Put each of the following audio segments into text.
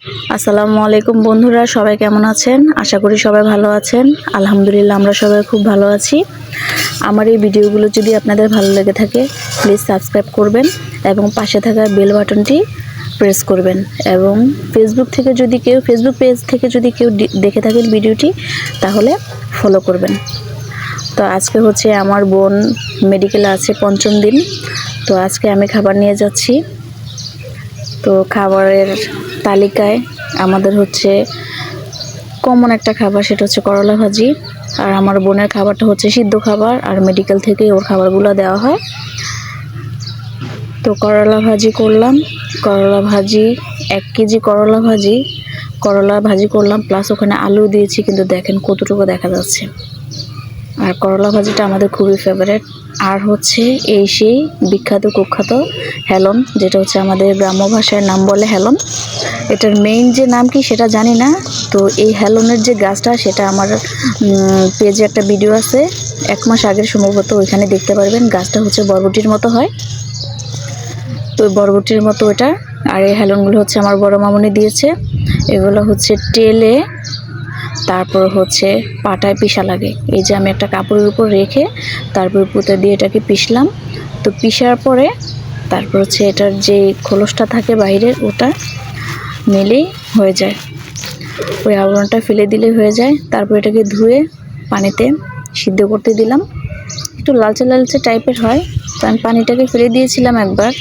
আসসালামু আলাইকুম বন্ধুরা, সবাই কেমন আছেন? আশা করি সবাই ভালো আছেন। আলহামদুলিল্লাহ আমরা সবাই খুব ভালো আছি। আমার এই ভিডিওগুলো যদি আপনাদের ভালো লেগে থাকে প্লিজ সাবস্ক্রাইব করবেন এবং পাশে থাকা বেল বাটনটি প্রেস করবেন। এবং ফেসবুক পেজ থেকে যদি কেউ দেখে থাকেন ভিডিওটি, তাহলে ফলো করবেন। তো আজকে হচ্ছে আমার বোন মেডিকেলে আছে ৫ম দিন। তো আজকে আমি খাবার নিয়ে যাচ্ছি। তো খাবারের তালিকায় আমাদের হচ্ছে কমন একটা খাবার, সেটা হচ্ছে করলা ভাজি। আর আমার বোনের খাবারটা হচ্ছে সিদ্ধ খাবার, আর মেডিকেল থেকে ওর খাবারগুলো দেওয়া হয়। তো করলা ভাজি করলাম, 1 কেজি করলা ভাজি করলাম, প্লাস ওখানে আলু দিয়েছি, কিন্তু দেখেন কতটুকু দেখা যাচ্ছে। আর করলা ভাজিটা আমাদের খুবই ফেভারিট। আর হচ্ছে সেই বিখ্যাত কুখ্যাত হেলন, যেটা হচ্ছে আমাদের গ্রাম্য ভাষায় নাম বলে হেলন। এটার মেইন যে নাম কি সেটা জানি না। তো এই হেলনের যে গাছটা, সেটা আমার পেজে একটা ভিডিও আছে 1 মাস আগের সম্ভবত, ওইখানে দেখতে পারবেন। গাছটা হচ্ছে বরবটির মতো হয়, তো বরবটির মতো এটা। আর এই হেলনগুলো হচ্ছে আমার বড় মামুনি দিয়েছে। এগুলো হচ্ছে টেলে তারপর হচ্ছে পাটায় পিষা লাগে। এই যে আমি একটা কাপড়ের উপর রেখে তারপর পুঁতে দিয়ে এটাকে পিষলাম। তো পিষার পরে তারপর হচ্ছে এটার যে খোলসটা থাকে বাইরের, ওটা নিলেই হয়ে যায়। ওই আবরণটা ফেলে দিলে হয়ে যায়। তারপর এটাকে ধুয়ে পানিতে সিদ্ধ করতে দিলাম। একটু লালচে লালচে টাইপের হয়, তো আমি পানিটাকে ফেলে দিয়েছিলাম একবার।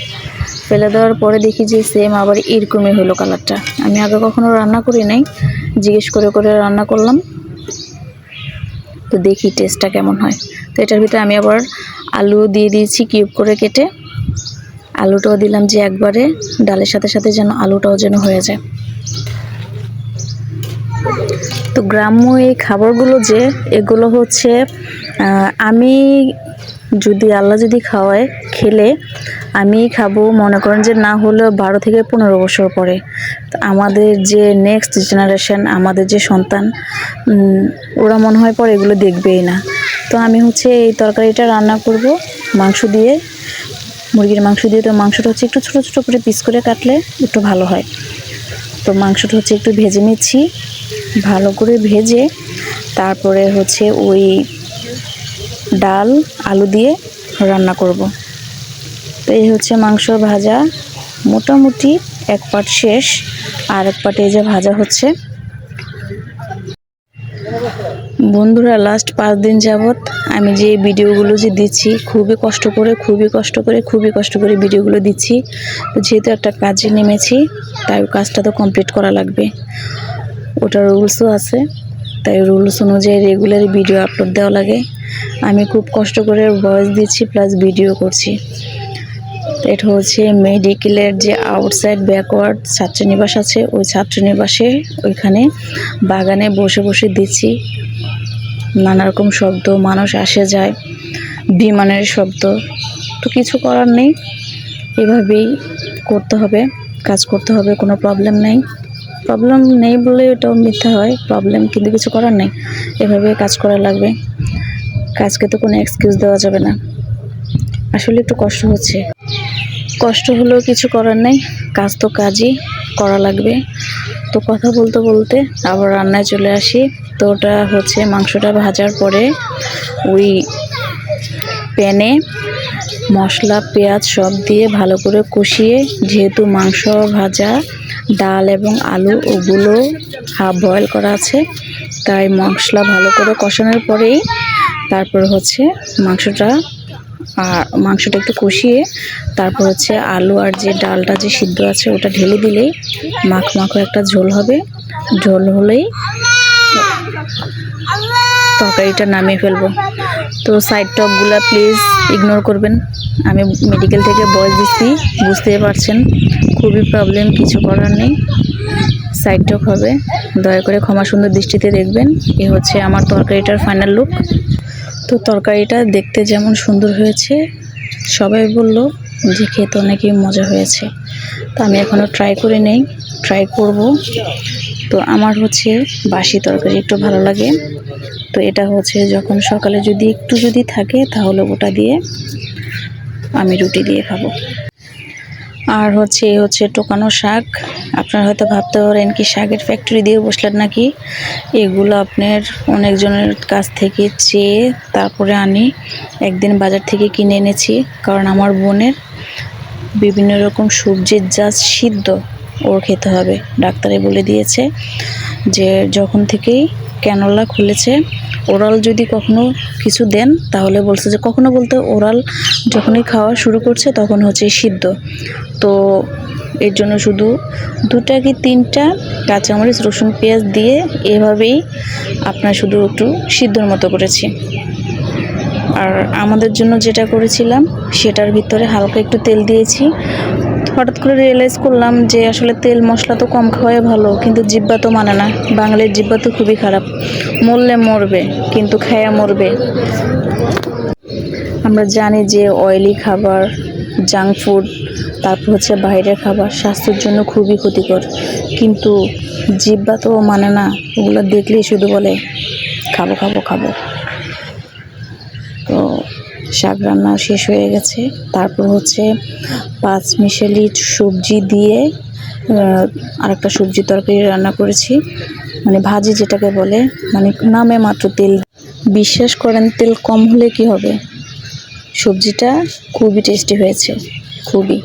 ফেলে দেওয়ার পরে দেখি যে সেম আবার এরকমই হলো কালারটা। আমি আগে কখনো রান্না করি নাই, জিজ্ঞেস করে করে রান্না করলাম। তো দেখি টেস্টটা কেমন হয়। তো এটার ভিতরে আমি আবার আলু দিয়ে দিয়েছি কিউব করে কেটে। আলুটাও দিলাম যে একবারে ডালের সাথে সাথে যেন আলুটাও যেন হয়ে যায়। তো গ্রাম্য এই খাবারগুলো যে এগুলো হচ্ছে আমি আল্লাহ যদি খাওয়ায়, খেলে আমি খাবো, মনে করেন যে না হলেও 12 থেকে 15 বছর পরে। তো আমাদের যে নেক্সট জেনারেশন, আমাদের যে সন্তান, ওরা মনে হয় পরে এগুলো দেখবেই না। তো আমি হচ্ছে এই তরকারিটা রান্না করব মাংস দিয়ে, মুরগির মাংস দিয়ে। তো মাংসটা হচ্ছে একটু ছোটো ছোটো করে পিস করে কাটলে একটু ভালো হয়। তো মাংসটা হচ্ছে একটু ভেজে নিচ্ছি, ভালো করে ভেজে তারপরে হচ্ছে ওই ডাল আলু দিয়ে রান্না করব। তো এই হচ্ছে মাংস ভাজা, মোটামুটি এক পাট শেষ, আর এক পাটে যে ভাজা হচ্ছে। বন্ধুরা, লাস্ট 5 দিন যাবৎ আমি যে ভিডিওগুলো যে দিচ্ছি, খুবই কষ্ট করে ভিডিওগুলো দিচ্ছি। তো যেহেতু একটা কাজে নেমেছি, তাই কাজটা তো কমপ্লিট করা লাগবে, ওটার রুলসও আছে। তাই রুলস অনুযায়ী রেগুলার ভিডিও আপলোড দেওয়া লাগে। আমি খুব কষ্ট করে ভয়েস দিচ্ছি প্লাস ভিডিও করছি। এটা হচ্ছে মেডিকেলের যে আউটসাইড ব্যাকওয়ার্ড ছাত্রনিবাস আছে, ওই ছাত্রনিবাসে ওইখানে বাগানে বসে বসে দিচ্ছি। নানা রকম শব্দ, মানুষ আসে যায়, বিমানের শব্দ। তো কিছু করার নেই, এভাবেই করতে হবে, কাজ করতে হবে। কোনো প্রবলেম নেই বলে এটাও মিথ্যা হয়, প্রবলেম, কিন্তু কিছু করার নেই, এভাবে কাজ করা লাগবে। কাজকে তো কোনো এক্সকিউজ দেওয়া যাবে না। আসলে একটু কষ্ট হলেও কিছু করার নেই, কাজ তো কাজই করা লাগবে। তো কথা বলতে বলতে আবার রান্নায় চলে আসি। তো ওটা হচ্ছে মাংসটা ভাজার পরে ওই প্যানে মশলা পেঁয়াজ সব দিয়ে ভালো করে কষিয়ে, যেহেতু মাংস ভাজা, ডাল এবং আলু ওগুলো হাফ বয়েল করা আছে, তাই মশলা ভালো করে কষানোর পরেই তারপর হচ্ছে মাংসটা একটু কষিয়ে তারপর হচ্ছে আলু আর যে ডালটা যে সিদ্ধ আছে ওটা ঢেলে দিলেই মাখো একটা ঝোল হবে। ঝোল হলেই তরকারিটা নামিয়ে ফেলবো। তো সাইড টকগুলো প্লিজ ইগনোর করবেন। আমি মেডিকেল থেকে ভয়েস দিচ্ছি, বুঝতেই পারছেন, খুবই প্রবলেম, কিছু করার নেই। সাইড টক হবে, দয়া করে ক্ষমা সুন্দর দৃষ্টিতে দেখবেন। এ হচ্ছে আমার তরকারিটার ফাইনাল লুক। তো তরকারিটা দেখতে যেমন সুন্দর হয়েছে, সবাই বলল যে খেতে অনেকই মজা হয়েছে। তো আমি এখনও ট্রাই করব। তো আমার হচ্ছে বাসি তরকারি একটু ভালো লাগে। তো এটা হচ্ছে যখন সকালে যদি থাকে, তাহলে ওটা দিয়ে আমি রুটি দিয়ে খাবো। আর হচ্ছে এই হচ্ছে টোকানো শাক। আপনারা হয়তো ভাবতে পারেন কি শাকের ফ্যাক্টরি দিয়ে বসলেন নাকি। এগুলো আপনার অনেকজনের কাছ থেকে চেয়ে তারপরে আনি। একদিন বাজার থেকে কিনে এনেছি, কারণ আমার বোনের বিভিন্ন রকম সবজির জাত সিদ্ধ ওর খেতে হবে। ডাক্তারে বলে দিয়েছে যে যখন থেকেই ক্যানোলা খুলেছে, ওরাল যদি কখনো কিছু দেন তাহলে বলছে যে কখনো বলতে ওরাল যখনই খাওয়া শুরু করছে তখন হচ্ছে সিদ্ধ। তো এর জন্য শুধু 2টা কি 3টা কাঁচামরিচ, রসুন, পেঁয়াজ দিয়ে এভাবেই আপনার শুধু একটু সিদ্ধর মতো করেছি। আর আমাদের জন্য যেটা করেছিলাম সেটার ভিতরে হালকা একটু তেল দিয়েছি। হঠাৎ করে রিয়েলাইজ করলাম যে আসলে তেল মশলা তো কম খাওয়াই ভালো, কিন্তু জিহ্বা তো মানে না। বাঙালির জিহ্বা তো খুবই খারাপ, মরলে মরবে কিন্তু খায়া মরবে। আমরা জানি যে অয়েলি খাবার, জাঙ্ক ফুড, তারপর হচ্ছে বাইরের খাবার স্বাস্থ্যের জন্য খুবই ক্ষতিকর, কিন্তু জিহ্বা তো মানে না। ওগুলো দেখলেই শুধু বলে খাবো খাবো খাবো। তো শাক রান্না শেষ হয়ে গেছে। তারপর হচ্ছে 5 মিশালি সবজি দিয়ে আরেকটা সবজি তরকারি রান্না করেছি, মানে ভাজি যেটাকে বলে, মানে নামে মাত্র তেল। বিশ্বাস করেন তেল কম হলে কি হবে, সবজিটা খুবই টেস্টি হয়েছে, খুবই।